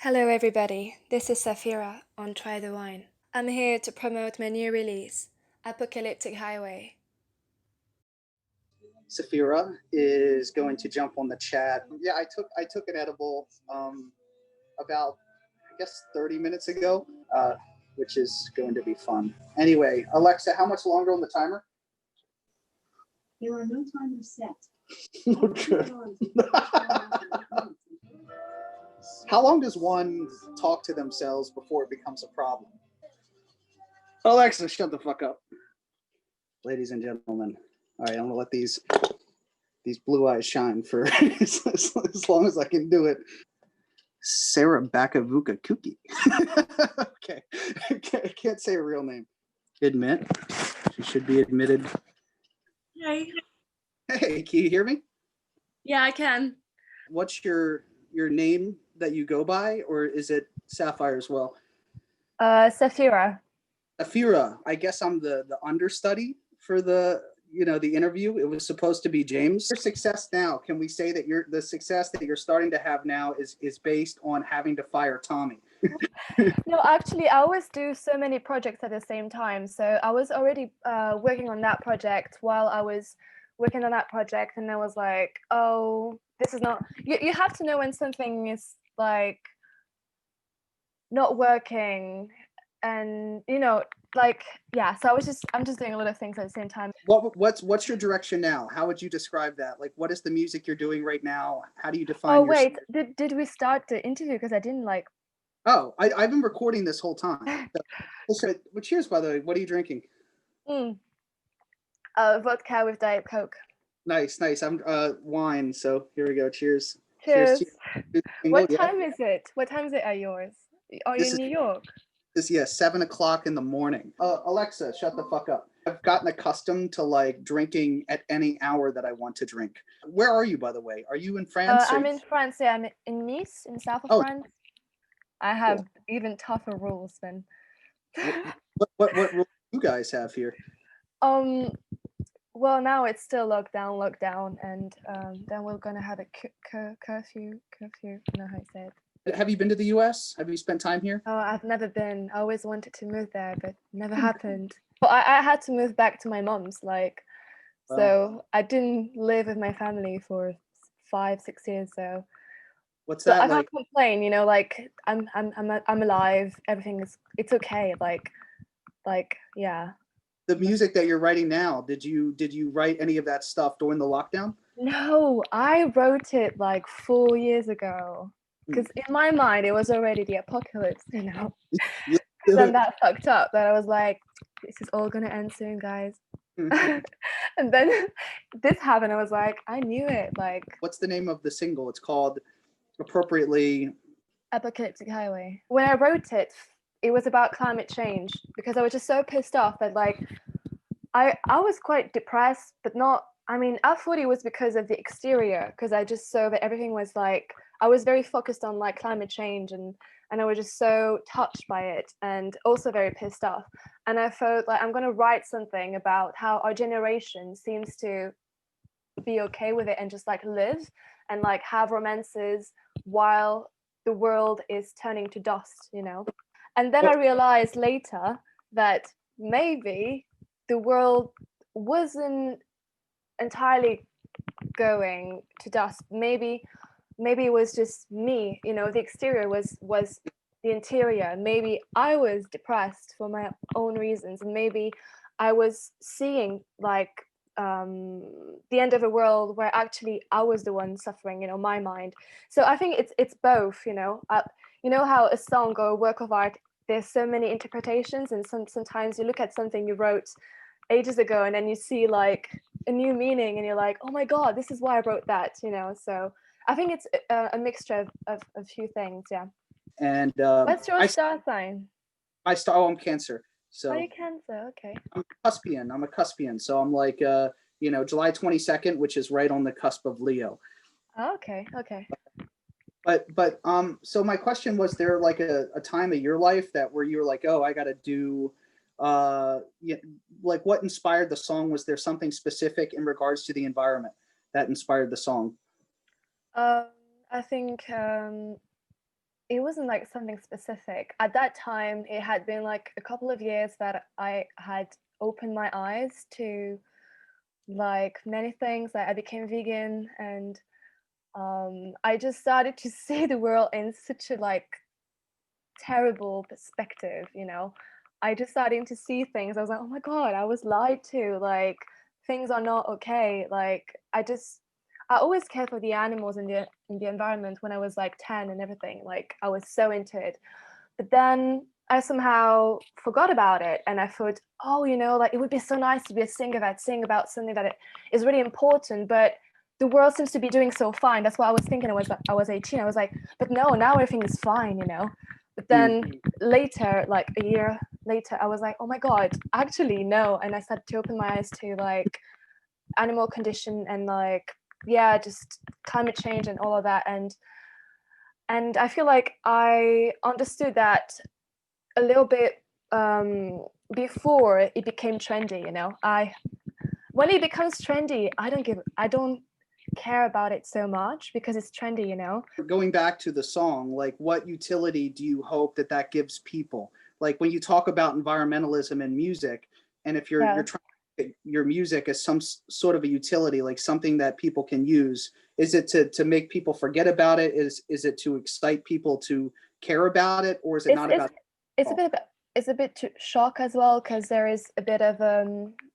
Hello, everybody. This is Saphira on Try the Wine. I'm here to promote my new release, Apocalyptic Highway. Saphira is going to jump on the chat. Yeah, I took an edible about I guess 30 minutes ago, which is going to be fun. Anyway, Alexa, how much longer on the timer? There are no timers set. Okay. How long does one talk to themselves before it becomes a problem? Alexa, shut the fuck up. Ladies and gentlemen. All right, I'm gonna let these blue eyes shine for as long as I can do it. Sarah Bakavuka Kuki. Okay, I can't say her real name. Admit. She should be admitted. Hey. Hey, can you hear me? Yeah, I can. What's your name that you go by, or is it Sapphire as well? Saphira. Saphira. I guess I'm the understudy for the interview. It was supposed to be James. Your success now, can we say that the success that you're starting to have now is based on having to fire Tommy? No, actually, I always do so many projects at the same time. So I was already working on that project while I was working on that project, and I was like, oh, this is not. You have to know when something is like not working, and yeah. So I'm just doing a lot of things at the same time. What's your direction now? How would you describe that? Like, what is the music you're doing right now? How do you define? Oh wait, did we start the interview? Because I didn't like. Oh, I've been recording this whole time. So, well, cheers, by the way. What are you drinking? Vodka with Diet Coke. Nice. I'm wine. So here we go. Cheers. Cheers. Cheers. What time is it? What time is it at yours? Are you in New York? This 7 o'clock in the morning. Alexa, shut the fuck up. I've gotten accustomed to like drinking at any hour that I want to drink. Where are you, by the way? Are you in France? I'm in France. Yeah, I'm in Nice, in south of France. I have even tougher rules than. What rules do you guys have here? Well, now it's still lockdown, and then we're gonna have a curfew. You know how you say it. Have you been to the U.S.? Have you spent time here? Oh, I've never been. I always wanted to move there, but never happened. But I had to move back to my mom's, so I didn't live with my family for 5-6 years. So what's that I like? can't complain, like I'm alive. It's okay. Yeah. The music that you're writing now, did you write any of that stuff during the lockdown? No, I wrote it like 4 years ago. Because in my mind, it was already the apocalypse, Then that fucked up. That I was like, this is all gonna end soon, guys. And then this happened. I was like, I knew it. Like, what's the name of the single? It's called appropriately Apocalyptic Highway. When I wrote it, it was about climate change because I was just so pissed off that I was quite depressed, but not. I mean, I thought it was because of the exterior, because I just saw that everything was like, I was very focused on like climate change, and I was just so touched by it and also very pissed off. And I felt like I'm going to write something about how our generation seems to be okay with it and just like live and like have romances while the world is turning to dust, And then I realized later that maybe the world wasn't entirely going to dust. Maybe it was just me, the exterior was the interior. Maybe I was depressed for my own reasons, and maybe I was seeing like the end of the world where actually I was the one suffering, my mind. So I think it's both, you know how a song or a work of art, there's so many interpretations, and sometimes you look at something you wrote ages ago and then you see like a new meaning and you're like, oh my god, this is why I wrote that. So I think it's a mixture of a few things. Yeah. And what's your star sign? I'm Cancer. So you Cancer? Okay. I'm a Cuspian, so I'm like July 22nd, which is right on the cusp of Leo. Oh, okay. But so my question was, there like a time of your life where you were like, oh, I got to do like what inspired the song? Was there something specific in regards to the environment that inspired the song? I think it wasn't like something specific. At that time, it had been like a couple of years that I had opened my eyes to like many things. Like I became vegan, and I just started to see the world in such a like terrible perspective, you know. I just starting to see things. I was like, oh my God, I was lied to. Like things are not okay. Like I always cared for the animals in the environment when I was like 10 and everything. Like I was so into it. But then I somehow forgot about it, and I thought, oh, you know, like it would be so nice to be a singer that sing about something that is really important, but the world seems to be doing so fine. That's what I was thinking. I was 18. I was like, but no, now everything is fine, you know. But then later, like a year later, I was like, oh my God, actually no. And I started to open my eyes to like animal condition and like, yeah, just climate change and all of that. And I feel like I understood that a little bit before it became trendy, you know. When it becomes trendy, I don't care about it so much because it's trendy, you know. Going back to the song, like what utility do you hope that that gives people? Like when you talk about environmentalism in music, and if you're trying to get your music as some sort of a utility, like something that people can use, is it to make people forget about it? Is it to excite people to care about it, or is it not about? It's a bit to shock as well, because there is a bit of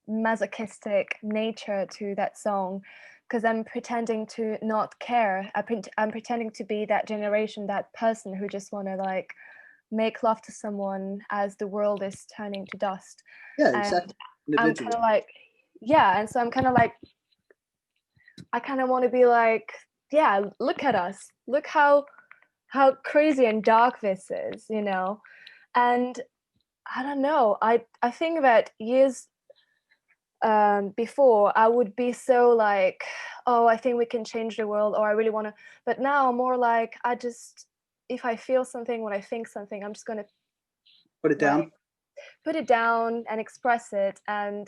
masochistic nature to that song, because I'm pretending to not care. I'm pretending to be that generation, that person who just want to like make love to someone as the world is turning to dust. Yeah, exactly. And I'm kind of like, yeah, and so I'm kind of like, I kind of want to be like, yeah, look at us, look how crazy and dark this is, you know. And I don't know, I think that years before I would be so like, oh, I think we can change the world, or I really want to. But now I'm more like, I just, if I feel something, when I think something, I'm just gonna put it down, put it down and express it, and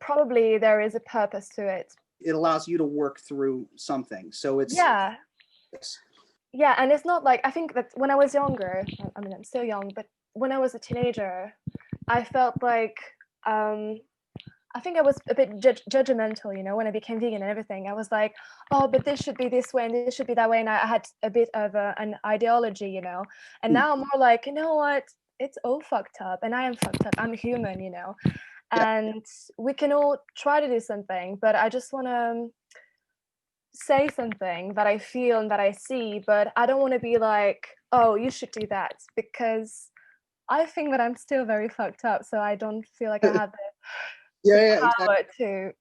probably there is a purpose to it. It allows you to work through something, so it's yeah. And it's not like, I think that when I was younger, I mean I'm still young, but when I was a teenager, I felt like I think I was a bit judgmental, you know, when I became vegan and everything. I was like, oh, but this should be this way and this should be that way. And I had a bit of an ideology, you know. And now I'm more like, you know what? It's all fucked up, and I am fucked up. I'm human, you know. And we can all try to do something, but I just want to say something that I feel and that I see, but I don't want to be like, oh, you should do that, because I think that I'm still very fucked up, so I don't feel like I have the power exactly.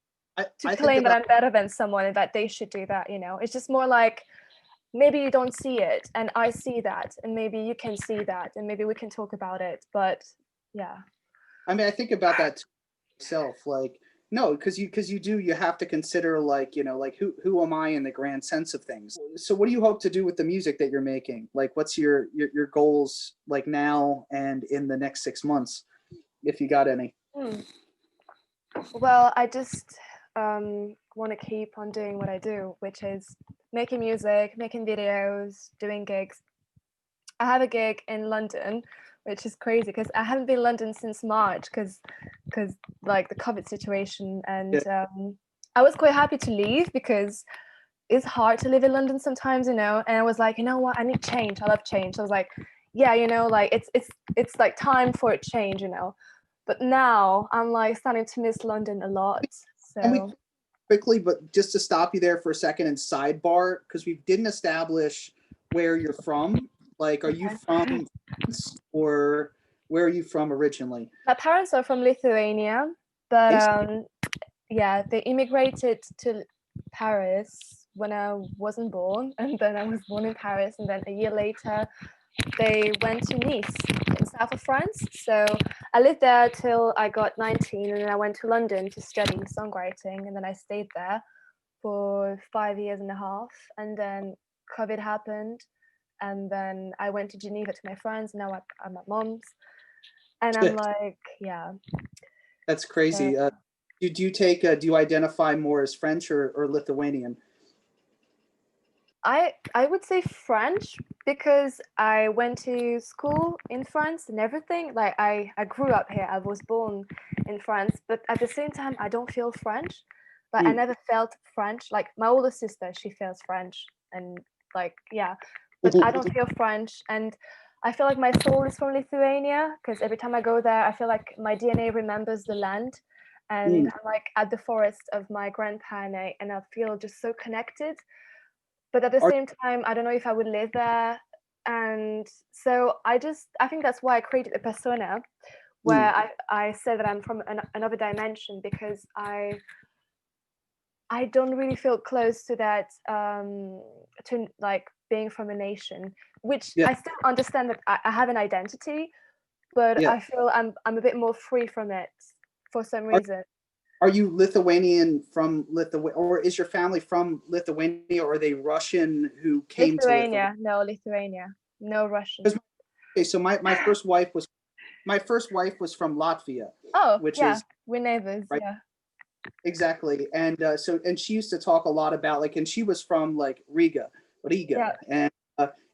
to claim that I'm better than someone and that they should do that, you know. It's just more like, maybe you don't see it and I see that, and maybe you can see that, and maybe we can talk about it. But yeah, I mean, I think about that myself, like, no, because you have to consider, like, you know, like who am I in the grand sense of things. So what do you hope to do with the music that you're making? Like, what's your goals, like, now and in the next 6 months, if you got any? Well, I just want to keep on doing what I do, which is making music, making videos, doing gigs. I have a gig in London, which is crazy because I haven't been in London since March because like the COVID situation, and I was quite happy to leave because it's hard to live in London sometimes, you know. And I was like, you know what, I need change. I love change. So I was like, yeah, you know, like it's like time for a change, you know. But now I'm like starting to miss London a lot. So quickly, but just to stop you there for a second and sidebar, because we didn't establish where you're from. Like, are you from France, or where are you from originally? My parents are from Lithuania, but yeah, they immigrated to Paris when I wasn't born, and then I was born in Paris, and then a year later they went to Nice in south of France. So I lived there till I got 19, and then I went to London to study songwriting, and then I stayed there for 5 years and a half, and then COVID happened, and then I went to Geneva to my friends, and now I'm at mom's, and I'm like, yeah. That's crazy. Do you identify more as French or Lithuanian? I would say French because I went to school in France and everything. Like I grew up here. I was born in France, but at the same time I don't feel French. Like I Mm. never felt French. Like my older sister, she feels French and like yeah, but I don't feel French and I feel like my soul is from Lithuania because every time I go there, I feel like my DNA remembers the land and Mm. I'm like at the forest of my grandparents and I feel just so connected, but at the Are, same time I don't know if I would live there. And so I think that's why I created a persona where mm. I said that I'm from another dimension because I don't really feel close to that to like being from a nation, which Yeah, I still understand that I have an identity, but yeah. I feel I'm a bit more free from it for some Are, reason. are you Lithuanian from Lithuania, or is your family from Lithuania, or are they Russian who came to Lithuania? Lithuania, no Lithuania, no Russian. 'Cause- Okay, so my first wife was from Latvia, Oh which yeah, is we're neighbors. right. Yeah, Exactly. And she used to talk a lot about like, and she was from like Riga, yeah,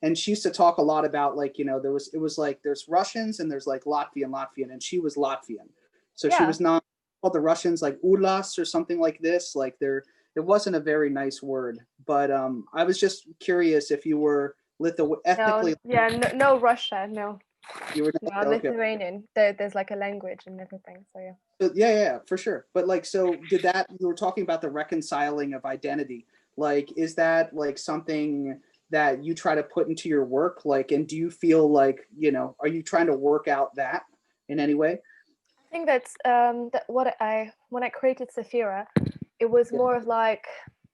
and she used to talk a lot about like, it was like there's Russians and there's like Latvian, and she was Latvian. So she yeah. was not called the Russians like Ulas or something like this. Like it wasn't a very nice word. But I was just curious if you were No, ethnically, yeah, no, no Russia, no, you were no okay. Lithuanian. There's like a language and everything. So yeah. Yeah, for sure. But like, so did that, you were talking about the reconciling of identity. Like, is that like something that you try to put into your work? Like, and do you feel like, are you trying to work out that in any way? I think that's that what I when I created Saphira, it was Yeah. more of like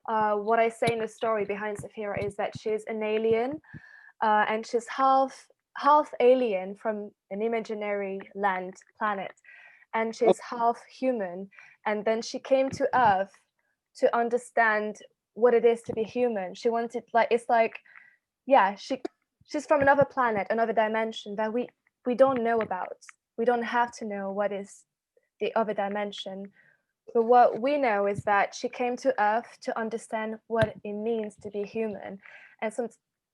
what I say in the story behind Saphira is that she's an alien, and she's half alien from an imaginary land planet, and Oh, she's half human, and then she came to Earth to understand what it is to be human. She wanted like it's like yeah she's from another planet, another dimension that we don't know about. We don't have to know what is the other dimension, but what we know is that she came to Earth to understand what it means to be human. And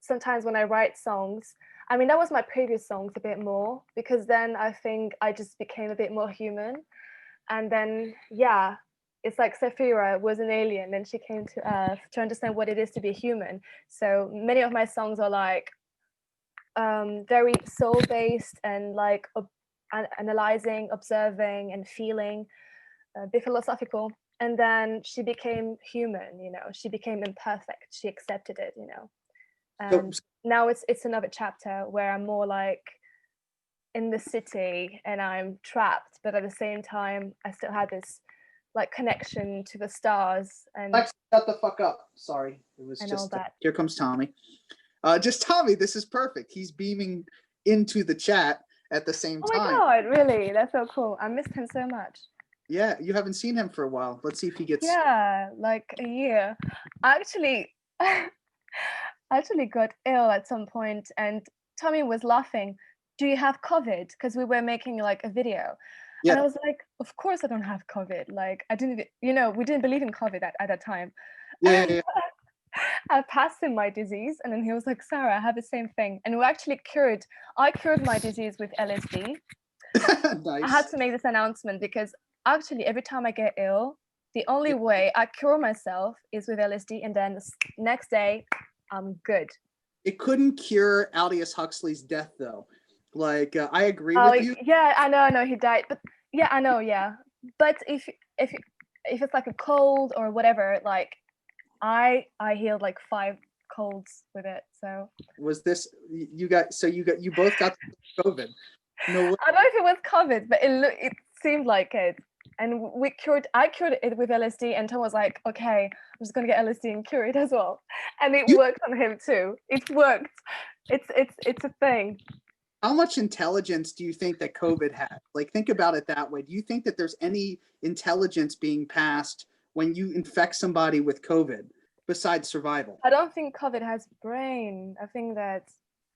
sometimes when I write songs, I mean that was my previous songs a bit more because then I think I just became a bit more human. And then yeah, it's like Saphira was an alien and she came to Earth to understand what it is to be human. So many of my songs are like very soul based and like analyzing, observing, and feeling, a bit philosophical. And then she became human, she became imperfect. She accepted it, so, and now it's another chapter where I'm more like in the city and I'm trapped, but at the same time, I still had this like connection to the stars Lex, shut the fuck up. Sorry. It was and all just, that. here comes Tommy. Just Tommy, this is perfect. He's beaming into the chat at the same Oh my time. God, really? That's so cool. I missed him so much. Yeah, you haven't seen him for a while. Let's see if he gets. Yeah, like a year. I actually actually got ill at some point and Tommy was laughing. Do you have COVID? Because we were making like a video. And I Yeah, was like, of course I don't have COVID. Like I didn't we didn't believe in COVID at that time. yeah. I passed him my disease and then he was like, Sarah, I have the same thing. And I cured my disease with LSD. I had Nice. to make this announcement because actually every time I get ill, the only way I cure myself is with LSD, and then the next day I'm good. It couldn't cure Aldous Huxley's death, though. Like, I agree Oh with you. yeah, I know he died, but yeah, I know, yeah. But if it's like a cold or whatever, like I healed like 5 colds with it. So Was this you both got COVID? No way. I don't know if it was COVID, but it seemed like it. And I cured it with LSD, and Tom was like, okay, I'm just gonna get LSD and cure it as well. And it You, worked on him too. It worked. It's a thing. how much intelligence do you think that COVID had? Like, think about it that way. Do you think that there's any intelligence being passed when you infect somebody with COVID besides survival? I don't think COVID has brain. I think that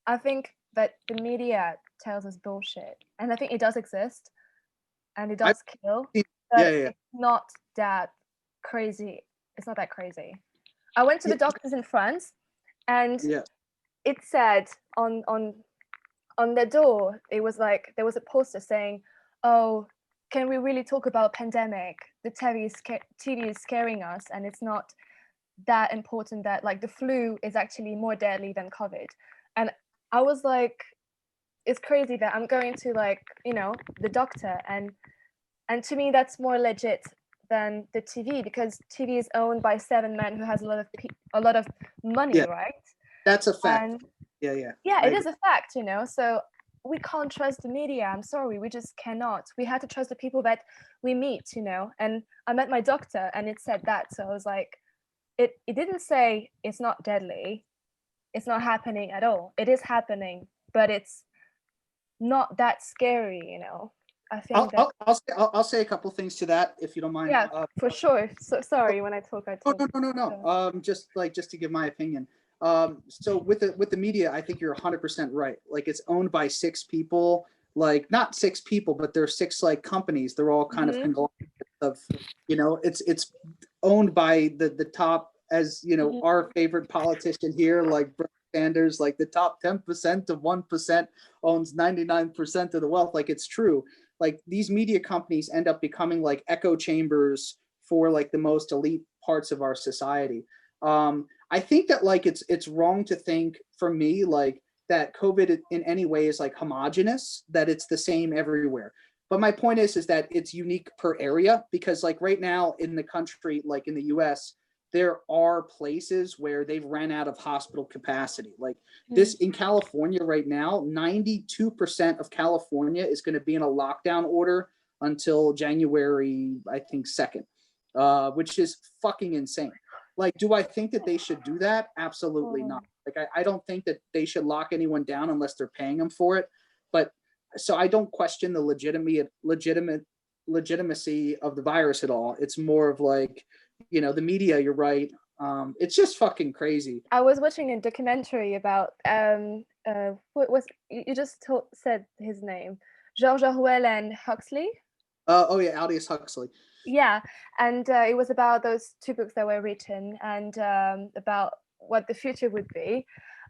the media tells us bullshit. And I think it does exist and it I, does kill, yeah, but yeah, it's not that crazy. It's not that crazy. I went to yeah. the doctors in France And Yeah. it said on the door, it was like there was a poster saying, "Oh, can we really talk about pandemic? The TV is scaring us, and it's not that important. That like the flu is actually more deadly than COVID." And I was like, it's crazy that I'm going to like the doctor, and to me that's more legit than the TV, because TV is owned by 7 men who has a lot of money, Yeah. right? That's a fact. And Yeah. yeah, I it is agree. a fact, so we can't trust the media. I'm sorry, we just cannot. We had to trust the people that we meet, and I met my doctor and it said that. So I was like, it didn't say it's not deadly, it's not happening at all. It is happening, but it's not that scary. I think that I'll say a couple things to that if you don't mind. yeah, for sure. So sorry, when I talk I Oh, talk. no. Just to give my opinion. So with the media, I think you're 100% right. Like it's owned by 6 people, like not 6 people, but there's 6 like companies. They're all kind of conglomerates of, it's owned by the top, as our favorite politician here, like Bernie Sanders, like the top 10% of 1% owns 99% of the wealth. Like it's true. Like these media companies end up becoming like echo chambers for like the most elite parts of our society. I think that like it's wrong to think, for me, like that COVID in any way is like homogenous, that it's the same everywhere. But my point is that it's unique per area, because like right now in the country, like in the US, there are places where they've ran out of hospital capacity. Like this in California right now, 92% of California is going to be in a lockdown order until January, I think, 2nd, which is fucking insane. Like, do I think that they should do that? Absolutely not. Like, I don't think that they should lock anyone down unless they're paying them for it. But so I don't question the legitimacy of the virus at all. It's more of like, the media, you're right. It's just fucking crazy. I was watching a documentary about what was you just said his name, George Orwell and Huxley. Oh yeah, Aldous Huxley. Yeah, and it was about those 2 books that were written, and about what the future would be.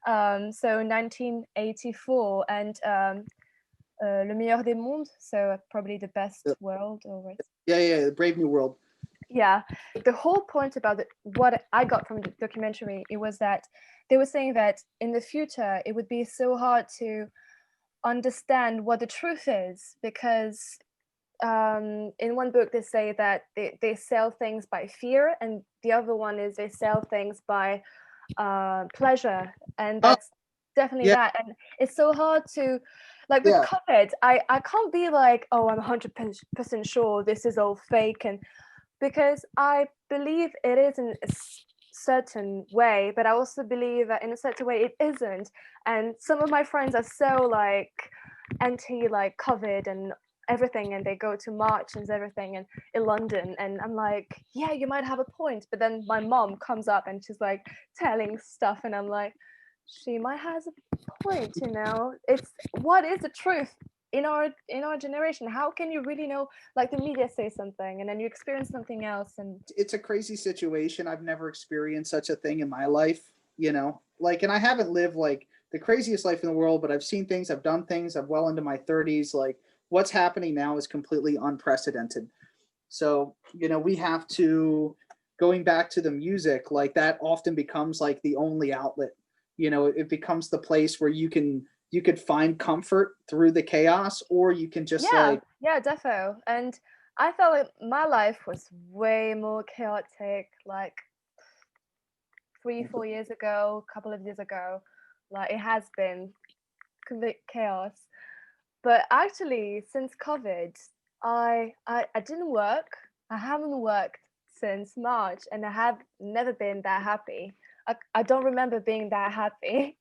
So 1984 and Le Meilleur des Mondes, so probably the best world, or Yeah, the Brave New World. Yeah, the whole point about what I got from the documentary, it was that they were saying that in the future it would be so hard to understand what the truth is, because in one book they say that they sell things by fear, and the other one is they sell things by pleasure, and that's definitely that. And it's so hard to, like with COVID, I can't be like, oh, I'm 100% sure this is all fake, and because I believe it is in a certain way, but I also believe that in a certain way it isn't. And some of my friends are so like anti like COVID and everything, and they go to marches, everything, and in London, and I'm like, yeah, you might have a point, but then my mom comes up and she's like telling stuff, and I'm like, she might has a point. It's what is the truth in our generation? How can you really know? Like the media says something and then you experience something else, and it's a crazy situation. I've never experienced such a thing in my life, like, and I haven't lived like the craziest life in the world, but I've seen things, I've done things, I'm well into my 30s. Like what's happening now is completely unprecedented. So, we have to, going back to the music, like that often becomes like the only outlet. It becomes the place where you could find comfort through the chaos, or you can just yeah, defo. And I felt like my life was way more chaotic, like 3-4 years ago, a couple of years ago. Like it has been complete chaos. But actually, since COVID, I didn't work. I haven't worked since March, and I have never been that happy. I don't remember being that happy.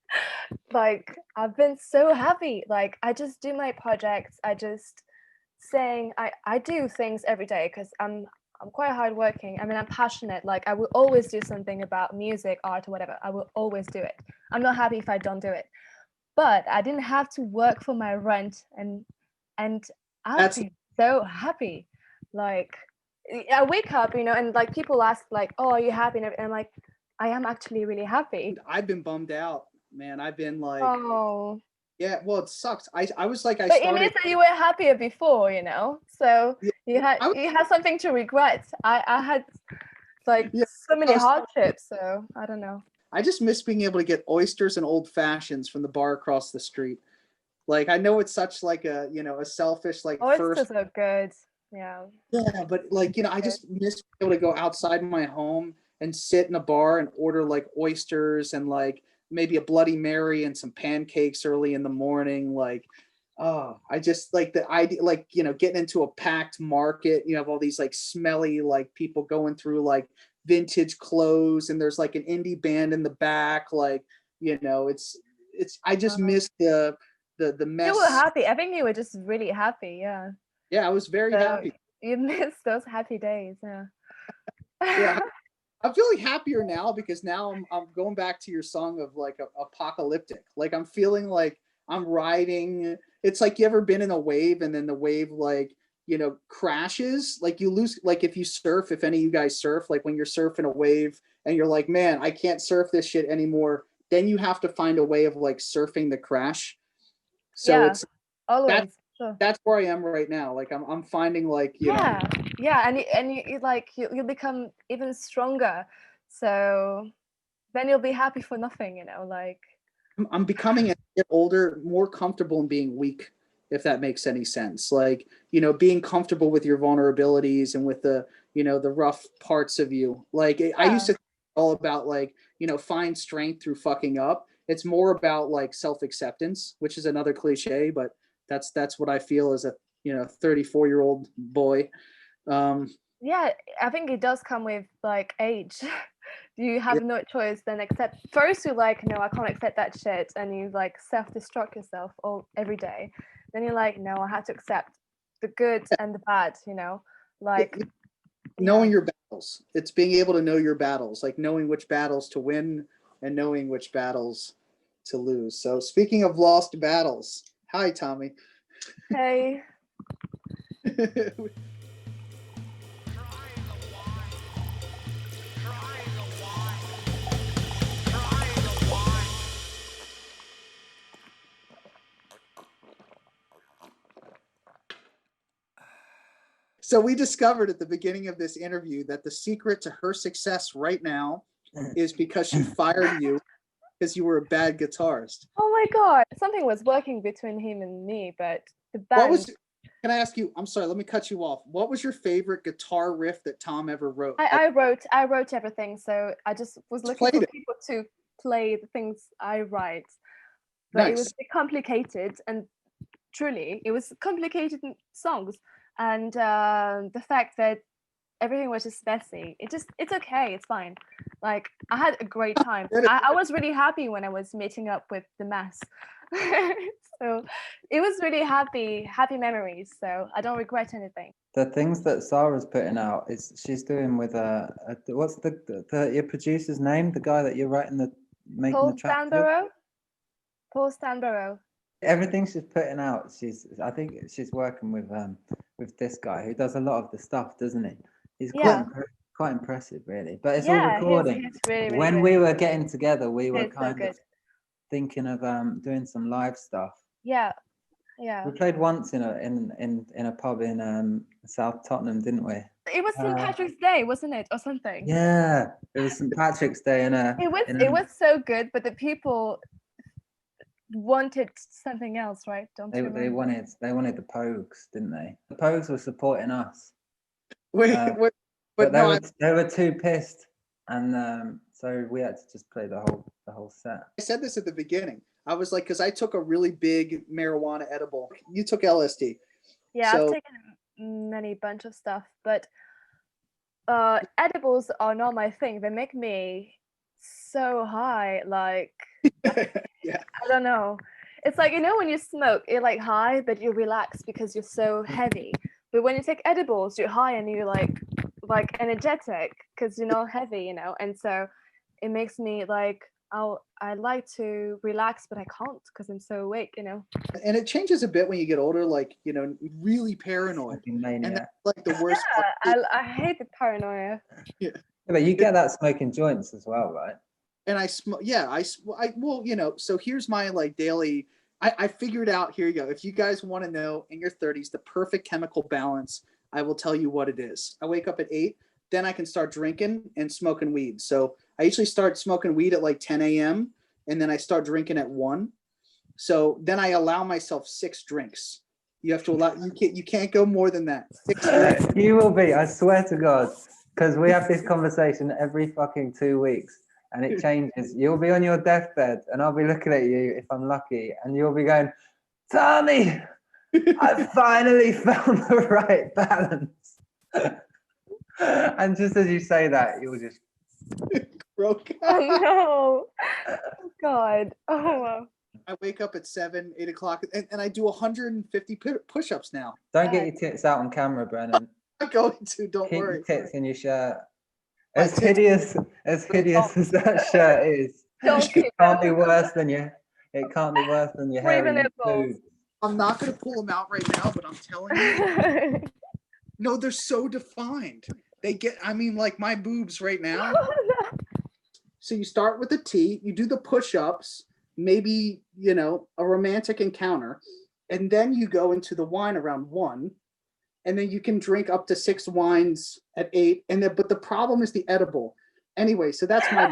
Like I've been so happy. Like I just do my projects. I just saying I do things every day because I'm quite hardworking. I mean, I'm passionate. Like I will always do something about music, art, or whatever. I will always do it. I'm not happy if I don't do it. But I didn't have to work for my rent, and I've been so happy. Like I wake up, and like people ask like, oh, are you happy? And I'm like, I am actually really happy. I've been bummed out, man. I've been like, Oh, yeah, well, it sucks. I was like, I but it started. means that you were happier before, you know. So Yeah, you had I was, you had something to regret. I had like yeah, so I many was- hardships. So I don't know. I just miss being able to get oysters and old fashions from the bar across the street. Like, I know it's such like a, a selfish like first. Oysters are good. Yeah. Yeah, but like, I Good. just miss being able to go outside my home and sit in a bar and order like oysters and like maybe a Bloody Mary and some pancakes early in the morning. Like, oh, I just like the idea, like, getting into a packed market. You have all these like smelly, like people going through like vintage clothes and there's like an indie band in the back. Like, I just miss the You were mess. happy. I think you were just really happy. Yeah. Yeah, I was very So happy. you missed those happy days. Yeah. Yeah. I'm feeling happier now because now I'm going back to your song of like apocalyptic. Like I'm feeling like I'm riding. It's like you ever been in a wave and then the wave like crashes. Like you lose. Like if you surf, if any of you guys surf, like when you're surfing a wave and you're like, man, I can't surf this shit anymore. Then you have to find a way of like surfing the crash. So Yeah. it's Always. Sure. that's where I am right now. Like I'm finding like Yeah, and you like you become even stronger. So then you'll be happy for nothing, you know, like I'm becoming, as I get older, more comfortable in being weak, if that makes any sense. Like, being comfortable with your vulnerabilities and with the rough parts of you. Like, I used to think all about like, find strength through fucking up. It's more about like self-acceptance, which is another cliche, but that's what I feel as a 34-year-old boy. yeah, I think it does come with like age. You have no choice than accept. First you're like, no, I can't accept that shit, and you like self-destruct yourself every day. Then you're like, no, I have to accept the good and the bad, you know, like knowing your battles. It's being able to know your battles, like knowing which battles to win and knowing which battles to lose. So speaking of lost battles, hi Tommy. Hey. So we discovered at the beginning of this interview that the secret to her success right now is because she fired you because you were a bad guitarist. Oh my god, something was working between him and me, but the band. Can I ask you, I'm sorry, let me cut you off. What was your favorite guitar riff that Tom ever wrote? I wrote everything, so I just was looking for people to play the things I write. But it was complicated, and truly, it was complicated songs. And the fact that everything was just messy, it's okay, it's fine. Like, I had a great time. I was really happy when I was meeting up with the mess. So it was really happy memories, so I don't regret anything. The things that Sarah's putting out is she's doing with what's the your producer's name, the guy that you're making the track to? Paul Stanborough. Everything she's putting out, I think she's working with this guy who does a lot of the stuff, doesn't he? He's quite impressive, really. But it's all recording. He's really, really when good. we were getting together, we were He's kind of thinking of doing some live stuff. Yeah. We played once in a pub in South Tottenham, didn't we? It was St. Patrick's Day, wasn't it, or something? Yeah, it was St. Patrick's Day, and it was so good, but the people wanted something else, right? They wanted the Pogues, didn't they? The Pogues were supporting us. But they were too pissed, and so we had to just play the whole set. I said this at the beginning. I was like, because I took a really big marijuana edible. You took LSD. Yeah, I've taken many bunch of stuff, but edibles are not my thing. They make me so high, like yeah. I don't know. It's like, when you smoke, you're like high, but you relax because you're so heavy. But when you take edibles, you're high and you're like energetic because you're not heavy, and so it makes me like I like to relax, but I can't because I'm so awake, you know. And it changes a bit when you get older, like, you know, really paranoid. Fucking And maniac. that's like the worst Yeah, part. I hate the paranoia. Yeah. Yeah, but you get that smoking joints as well, right? And I smoke, yeah, well, you know, so here's my like daily, I figured out, here you go. If you guys want to know in your 30s, the perfect chemical balance, I will tell you what it is. I wake up at 8, then I can start drinking and smoking weed. So I usually start smoking weed at like 10 a.m. and then I start drinking at 1. So then I allow myself 6 drinks. You have to allow, you can't go more than that. 6 drinks. You will be, I swear to God, because we have this conversation every fucking 2 weeks and it changes. You'll be on your deathbed and I'll be looking at you if I'm lucky and you'll be going, Tommy, I finally found the right balance. And just as you say that, you'll just Broke. Oh no. Oh, God. Oh wow. I wake up at 7, 8 o'clock, and I do 150 push-ups now. don't get your tits out on camera, Brennan. I'm going to, don't Keep worry. your tits in your shirt. My As tits- hideous as that shirt is, Don't it keep can't be them. worse than your Breathing hairy it balls. boobs. I'm not going to pull them out right now, but I'm telling you, no, they're so defined. They get, I mean, like my boobs right now. So you start with the T, you do the push-ups, maybe, you know, a romantic encounter, and then you go into the wine around 1, and then you can drink up to 6 wines at 8, and then, but the problem is the edible. Anyway, so that's my,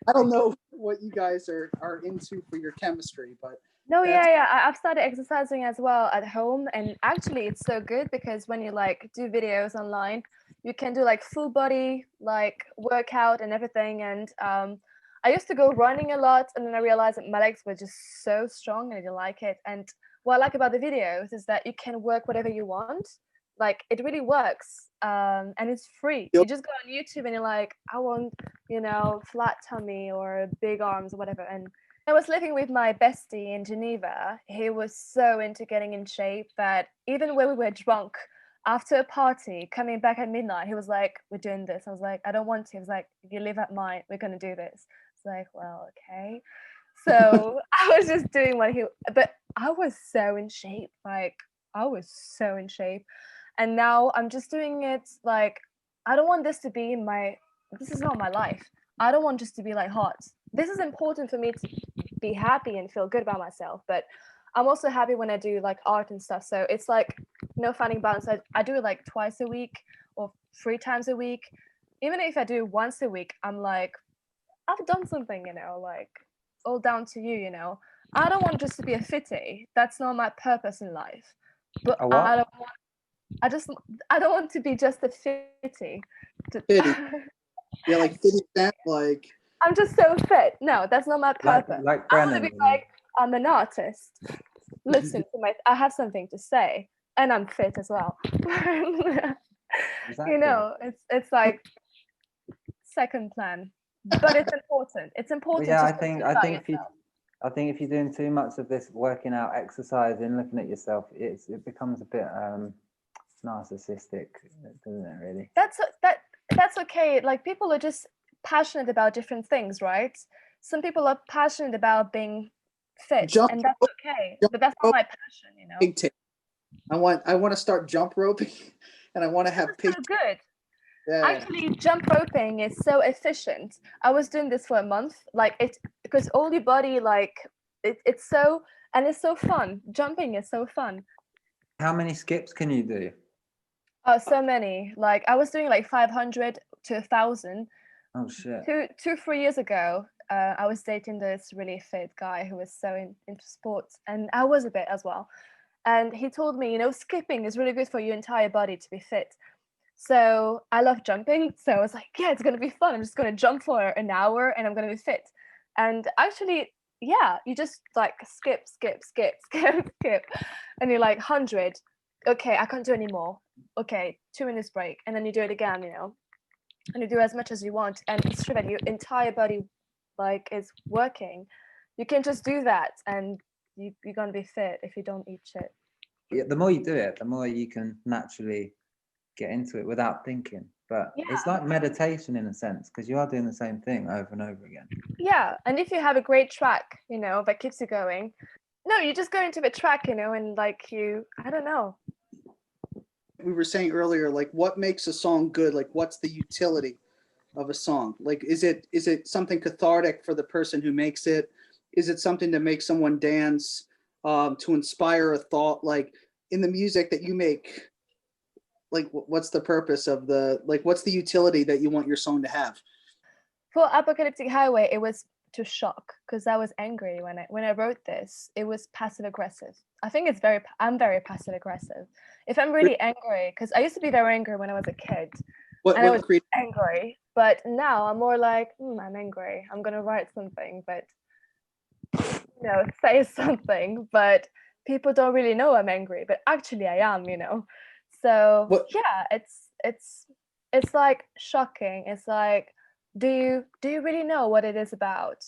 I don't know what you guys are into for your chemistry, but No, That's- yeah. I've started exercising as well at home, and actually it's so good because when you like do videos online, you can do like full body like workout and everything. And I used to go running a lot, and then I realized that my legs were just so strong and I didn't like it. And what I like about the videos is that you can work whatever you want. Like it really works, and it's free. Yep. You just go on YouTube and you're like, I want, you know, flat tummy or big arms or whatever. And I was living with my bestie in Geneva. He was so into getting in shape that even when we were drunk after a party, coming back at midnight, he was like, "We're doing this." I was like, "I don't want to." He was like, "You live at mine. We're gonna do this." It's like, well, okay. So I was just doing what he. But I was so in shape. Like I was so in shape, and now I'm just doing it. Like I don't want this to be my. This is not my life. I don't want just to be like hot. This is important for me to be happy and feel good about myself, but I'm also happy when I do like art and stuff. So it's like no finding balance. I do it like twice a week or 3 times a week. Even if I do once a week, I'm like, I've done something, you know, like all down to you, you know. I don't want just to be a fitty. That's not my purpose in life. But A what? I don't want to be just a fitty. Fitty. Yeah, like 50%, like I'm just so fit. No, that's not my purpose. Like I want to Brennan. be like, I'm an artist. Listen to my, I have something to say, and I'm fit as well. Exactly. You know, it's like second plan, but it's important. It's Well, important. yeah, to I feel think good I about think yourself. if you're doing too much of this working out, exercising, looking at yourself, it becomes a bit narcissistic, doesn't it? Really. That's okay. Like people are just passionate about different things, right? Some people are passionate about being fit, Jump and that's rope, okay. jump But that's not rope, my passion, you know. pigtail. I want to start jump roping, and I want to have That's so good. Yeah. Actually, jump roping is so efficient. I was doing this for a month, like it, because all your body, like it's so, and it's so fun. Jumping is so fun. How many skips can you do? Oh, so many. Like I was doing like 500 to 1,000. Oh shit. 3 years ago. I was dating this really fit guy who was so into sports, and I was a bit as well. And he told me, you know, skipping is really good for your entire body to be fit. So I love jumping. So I was like, yeah, it's going to be fun. I'm just going to jump for an hour and I'm going to be fit. And actually, yeah, you just like skip. And you're like 100. Okay, I can't do anymore. Okay, 2 minutes break. And then you do it again, you know, and you do as much as you want. And it's true that your entire body like is working. You can just do that and you're going to be fit if you don't eat shit. Yeah, the more you do it, the more you can naturally get into it without thinking. but it's Yeah. like meditation in a sense, because you are doing the same thing over and over again. Yeah, and if you have a great track, you know, that keeps you going, no, you just go into the track, you know, and like I don't know. We were saying earlier, like, what makes a song good? Like, what's the utility of a song? Like, is it something cathartic for the person who makes it? Is it something to make someone dance, to inspire a thought? Like, in the music that you make, like, what's the purpose of what's the utility that you want your song to have? For Apocalyptic Highway, it was to shock because I was angry when I wrote this. It was passive aggressive. I think I'm very passive aggressive. If I'm really angry, because I used to be very angry when I was a kid, and I was angry, but now I'm more like, I'm angry. I'm gonna write something, but you know, say something, but people don't really know I'm angry, but actually I am, you know. So yeah, it's like shocking. It's like, do you really know what it is about?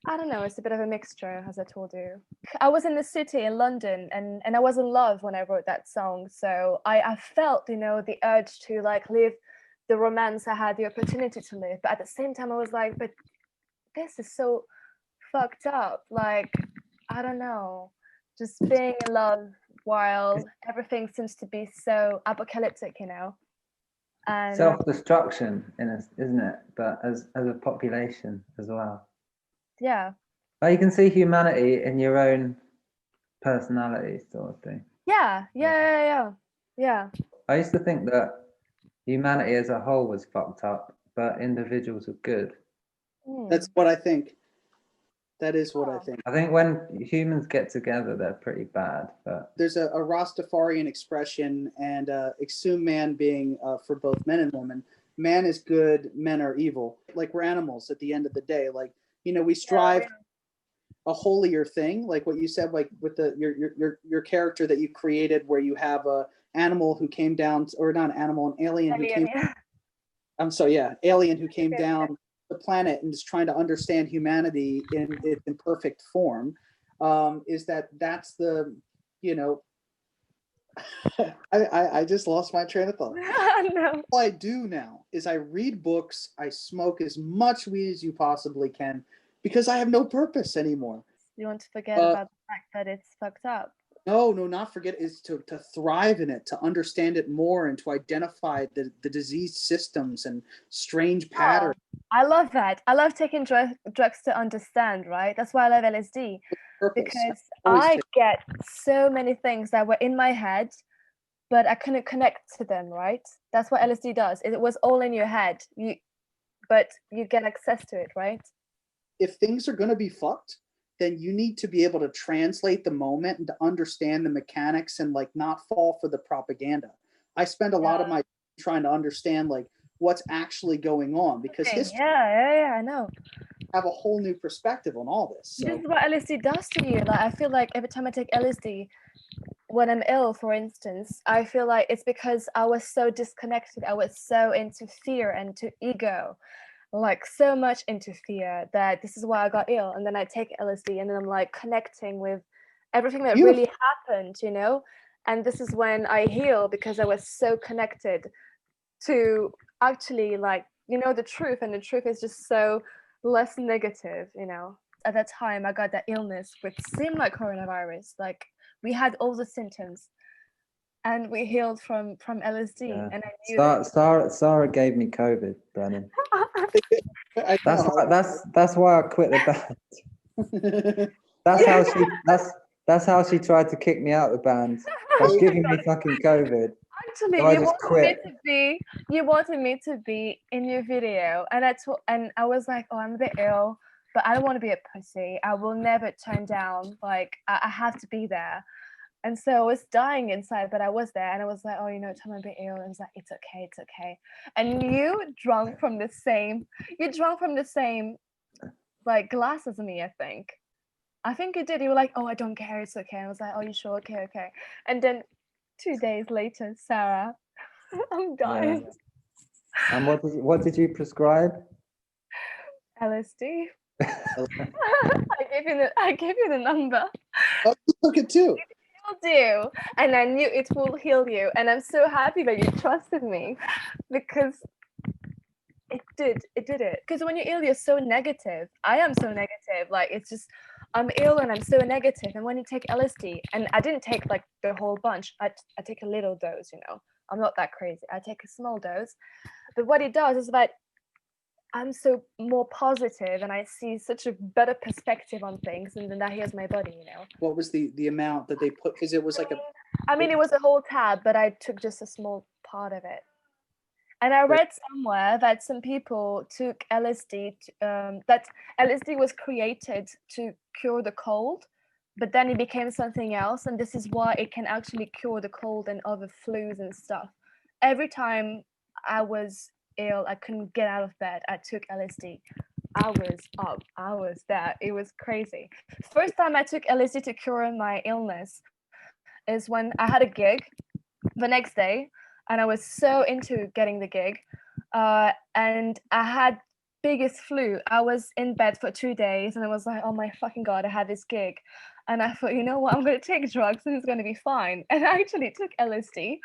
I don't know, it's a bit of a mixture, as I told you. I was in the city in London and I was in love when I wrote that song. So I felt, you know, the urge to like live the romance I had the opportunity to live. But at the same time I was like, but this is so fucked up. Like, I don't know, just being in love while everything seems to be so apocalyptic, you know. And Self-destruction, isn't it? But as a population as well. yeah. Like, you can see humanity in your own personality, sort of thing. Yeah. I used to think that humanity as a whole was fucked up, but individuals are good. That's what I think. That is what I think. I think when humans get together, they're pretty bad. But there's a Rastafarian expression, and exhumed man being for both men and women. Man is good, men are evil. Like, we're animals at the end of the day. Like, you know, we strive a holier thing, like what you said, like with your character that you created, where you have a animal who came down, or not an animal, an alien who came. Yeah. I'm sorry, yeah, alien who came down the planet and is trying to understand humanity in its imperfect form. That's the, you know, I just lost my train of thought. No. All I do now is I read books, I smoke as much weed as you possibly can, because I have no purpose anymore. You want to forget about the fact that it's fucked up? No, not forget, is to thrive in it, to understand it more, and to identify the diseased systems and strange patterns. I love that. I love taking drugs to understand, right? That's why I love LSD. Because I get so many things that were in my head, but I couldn't connect to them, right? That's what LSD does. It was all in your head, but you get access to it, right? If things are going to be fucked, then you need to be able to translate the moment and to understand the mechanics and like not fall for the propaganda. I spend a lot of my time trying to understand like what's actually going on, because history I know, have a whole new perspective on all this. So. This is what LSD does to you. Like, I feel like every time I take LSD, when I'm ill, for instance, I feel like it's because I was so disconnected. I was so into fear and to ego, like so much into fear, that this is why I got ill. And then I take LSD and then I'm like connecting with everything that really happened, you know? And this is when I heal, because I was so connected to actually, like, you know, the truth. And the truth is just so less negative, you know. At that time I got that illness which seemed like coronavirus. Like, we had all the symptoms and we healed from LSD. And I knew Sarah gave me COVID, Brennan. That's why I quit the band. That's how she tried to kick me out of the band, by giving me fucking COVID. Actually, you wanted me to be in your video, and I was like, oh, I'm a bit ill, but I don't want to be a pussy. I will never turn down. Like, I have to be there. And so I was dying inside, but I was there, and I was like, oh, you know, I'm a bit ill. And I was like, it's okay. And you drank from the same like glass as me, I think you did. You were like, oh, I don't care, it's okay. And I was like, oh, you sure? Okay. And then 2 days later, Sarah, I'm dying. Yeah. And what did you prescribe? LSD. I gave you the number. Oh, you took it too. It healed do, and I knew it will heal you. And I'm so happy that you trusted me, because it did it. Because when you're ill, you're so negative. I am so negative. Like, it's just, I'm ill and I'm so negative. And when you take LSD, and I didn't take like the whole bunch, I take a little dose, I'm not that crazy. I take a small dose. But what it does is that I'm so more positive and I see such a better perspective on things, and then that heals my body, What was the amount that they put? Because it was like it was a whole tab, but I took just a small part of it. And I read somewhere that some people took LSD, that LSD was created to cure the cold, but then it became something else. And this is why it can actually cure the cold and other flus and stuff. Every time I was ill, I couldn't get out of bed, I took LSD. I was up, I was there. It was crazy. First time I took LSD to cure my illness is when I had a gig the next day, and I was so into getting the gig, and I had biggest flu. I was in bed for 2 days, and I was like, oh my fucking god, I had this gig. And I thought, you know what, I'm going to take drugs and it's going to be fine. And I actually took LSD.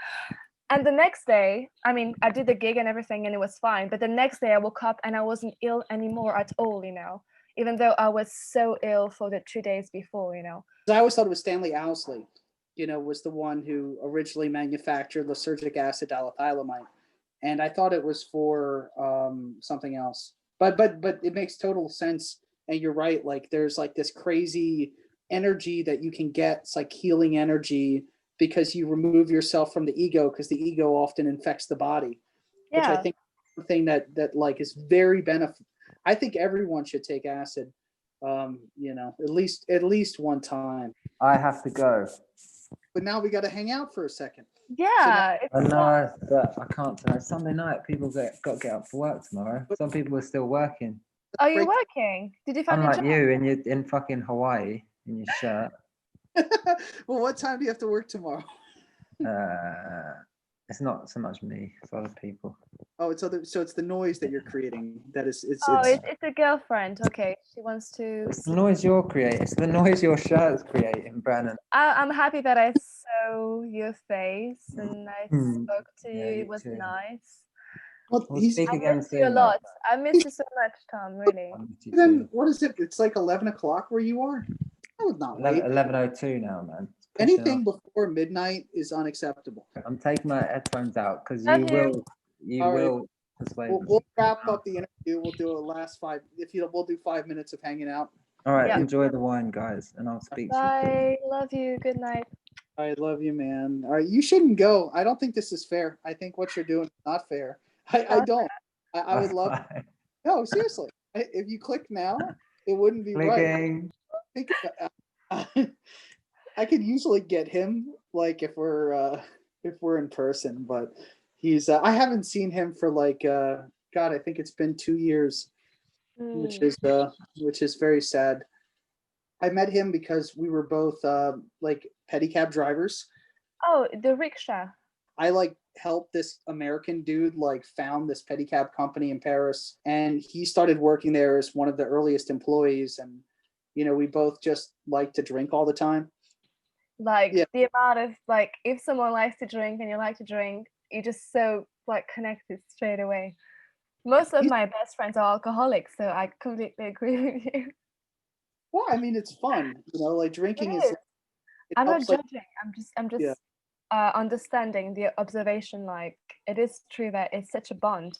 And the next day, I did the gig and everything and it was fine, but the next day I woke up and I wasn't ill anymore at all, even though I was so ill for the 2 days before. I always thought it was Stanley Owsley, was the one who originally manufactured lysergic acid diethylamide, and I thought it was for something else. But it makes total sense, and you're right. Like, there's like this crazy energy that you can get. It's like healing energy because you remove yourself from the ego, because the ego often infects the body, which I think is something that like is very beneficial. I think everyone should take acid, at least one time. I have to go. But now we got to hang out for a second. Yeah. I know, but I can't tonight. Sunday night, people got to get up for work tomorrow. Some people are still working. Are you working? Did you find a Unlike job? you, in fucking Hawaii, in your shirt. Well, what time do you have to work tomorrow? It's not so much me, it's other people. Oh, so it's the noise that you're creating. That is, it's a girlfriend. Okay, she wants to. It's the noise you're creating. It's the noise your shirt's creating, Brennan. I'm happy that I saw your face and I spoke to you. It was too. nice. Well, We'll speak again soon. You a lot. I miss you so much, Tom. Really. Then what is it? It's like 11 o'clock where you are. I would not wait. 11:02 now, man. Anything before midnight is unacceptable. I'm taking my headphones out because you All will persuade me. We'll wrap up the interview. We'll do a last five. We'll do 5 minutes of hanging out. All right, enjoy the wine, guys, and I'll speak to you. Bye. Love you. Good night. I love you, man. All right, you shouldn't go. I don't think this is fair. I think what you're doing is not fair. I don't. I would love. No, seriously. If you click now, it wouldn't be Clicking. right. I could usually get him, like, if we're in person, but he's. I haven't seen him for like God. I think it's been 2 years, which is very sad. I met him because we were both like pedicab drivers. Oh, the rickshaw. I like helped this American dude like found this pedicab company in Paris, and he started working there as one of the earliest employees. And we both just like to drink all the time. Like the amount of like, if someone likes to drink and you like to drink, you just so like connected straight away. Most of my best friends are alcoholics, so I completely agree with you. Well, I mean, it's fun, like drinking is. I'm not judging. I'm just understanding the observation. Like, it is true that it's such a bond.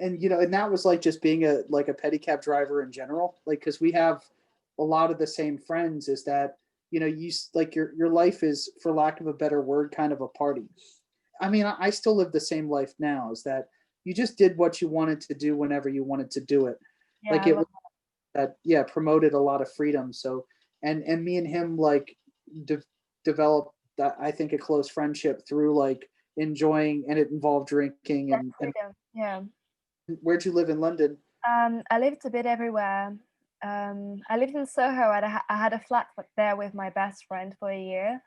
And and that was like just being a pedicab driver in general, like, because we have a lot of the same friends. Is that you like your life is, for lack of a better word, kind of a party. I mean, I still live the same life now. Is that you just did what you wanted to do whenever you wanted to do it. Yeah, like it was that promoted a lot of freedom. So and me and him like developed that, I think, a close friendship through like enjoying, and it involved drinking and yeah. Where'd you live in London? I lived a bit everywhere. I lived in Soho. I had a flat there with my best friend for a year,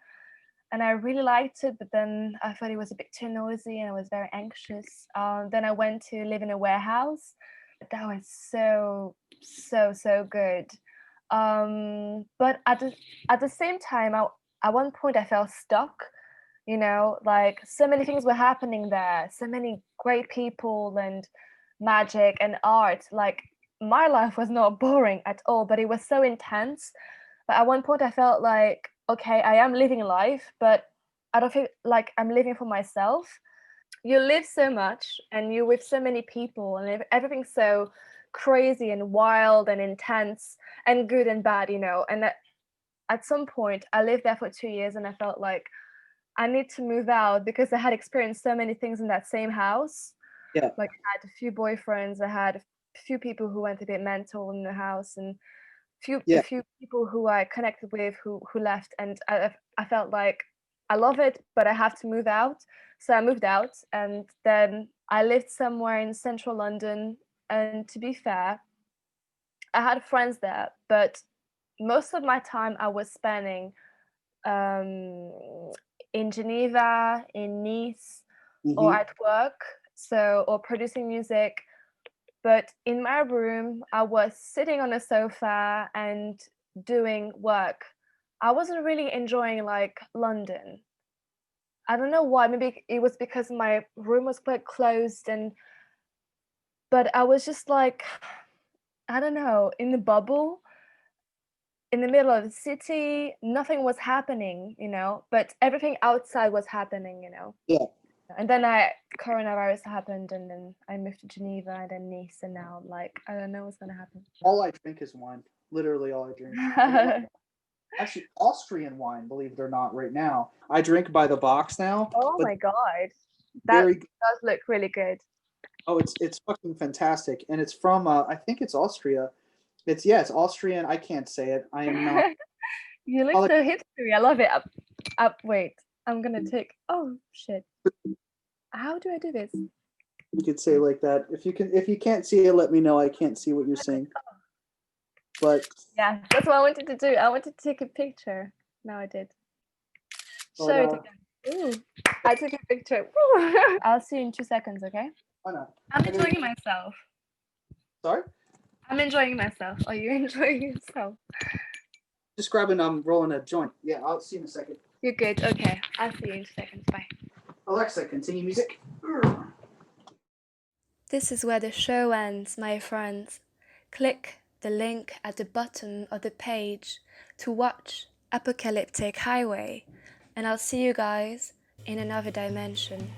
and I really liked it, but then I thought it was a bit too noisy and I was very anxious. Then I went to live in a warehouse. That was so good. But at the same time, at one point I felt stuck, you know, like so many things were happening there, so many great people and magic and art. Like my life was not boring at all, but it was so intense. But at one point I felt like, okay, I am living life, but I don't feel like I'm living for myself. You live so much and you're with so many people and everything's so crazy and wild and intense and good and bad, you know. And at some point I lived there for 2 years and I felt like I need to move out because I had experienced so many things in that same house. Yeah. Like I had a few boyfriends, I had a few people who went a bit mental in the house, and Yeah. a few people who I connected with who left, and I felt like I love it, but I have to move out. So I moved out, and then I lived somewhere in central London. And to be fair, I had friends there, but most of my time I was spending um, in Geneva, in Nice, or Mhm. at work, so or producing music. But in my room, I was sitting on a sofa and doing work. I wasn't really enjoying like London. I don't know why. Maybe it was because my room was quite closed, and but I was just like, I don't know, in the bubble, in the middle of the city. Nothing was happening, you know, but everything outside was happening, you know. Yeah. And then coronavirus happened, and then I moved to Geneva and then Nice, and now like I don't know what's gonna happen. All I drink is wine. Literally all I drink. Actually, Austrian wine, believe it or not, right now. I drink by the box now. Oh But my god, that very does look really good. it's fucking fantastic. And it's from I think it's Austria. It's Austrian. I can't say it. I am not You look I'll so hipstery. I love it. Wait, I'm gonna take. Oh shit! How do I do this? you could say like that. If you can't see it, let me know. I can't see what you're saying. But Yeah, that's what I wanted to do. I wanted to take a picture. Now I did. Show it again. Ooh, I took a picture. I'll see you in 2 seconds, okay? why not? I'm enjoying myself. Sorry? I'm enjoying myself. Are you enjoying yourself? Just grabbing rolling a joint. Yeah, I'll see you in a second. You're good. Okay, I'll see you in 2 seconds. Bye. Alexa, continue music. This is where the show ends, my friends. Click the link at the bottom of the page to watch Apocalyptic Highway, and I'll see you guys in another dimension.